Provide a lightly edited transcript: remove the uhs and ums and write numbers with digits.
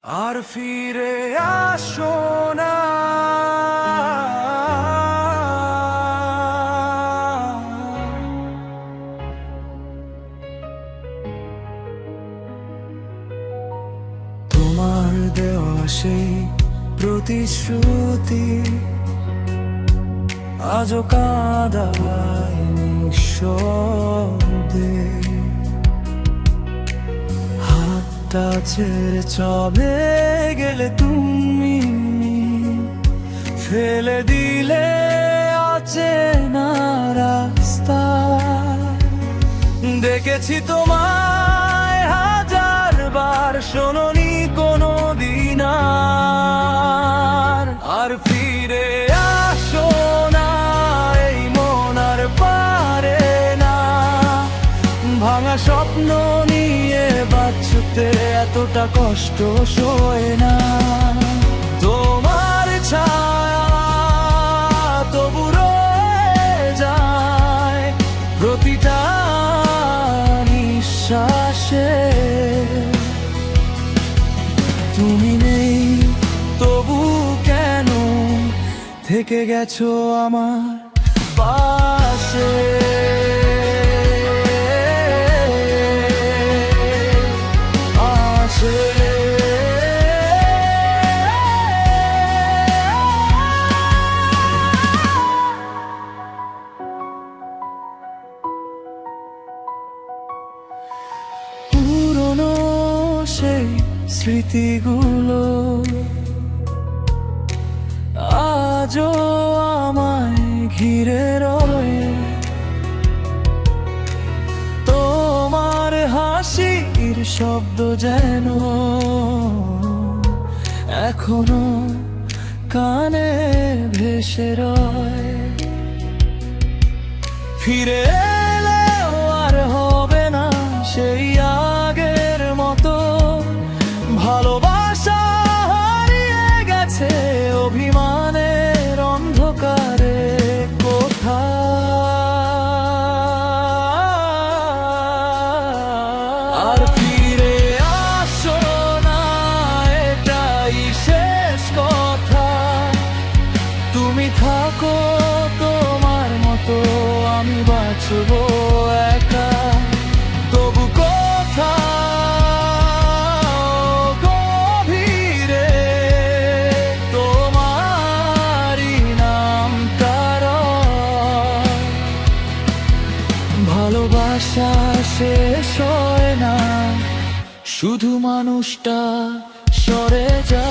আর ফিরে আসো না। তোমার দেওয়া সেই প্রতিশ্রুতি আজও কাঁদায় নিঃশব্দে। হাতটা ছেড়ে চলে গেলে তুমি, ফেলে দিলে অচেনা রাস্তা। দেখেছি তোমায় হাজার বার, শোনোনি কোনো দিন আর ফিরে আসো না। এই মন আর পারে না ভাঙা স্বপ্ন নিয়ে বাঁচতে, এতটা কষ্ট সয় না। তোমার ছায়া তবু রয়ে যায় প্রতিটা নিঃশ্বাসে। তুমি নেই তবু কেন থেকে গেছো আমার পাশে। পুরনো সেই স্মৃতিগুলো আজও আমায় ঘিরে রয়ে। তোমার হাসির শব্দ যেন এখনো কানে ভেসে রয়। ফিরে এলেও আর হবে না সেই আগের মতো। ভালোবাসা হারিয়ে গেছে অভিমানের অন্ধকারে কোথায়। আর ফিরে আসো না, এটাই শেষ কথা। তুমি থাকো তোমার মতো, আমি বাঁচবো একা। তবু কোথাও গভীরে তোমারই নামটা রয়। ভালোবাসা শেষ হয় না, শুধু মানুষটা সরে যায়।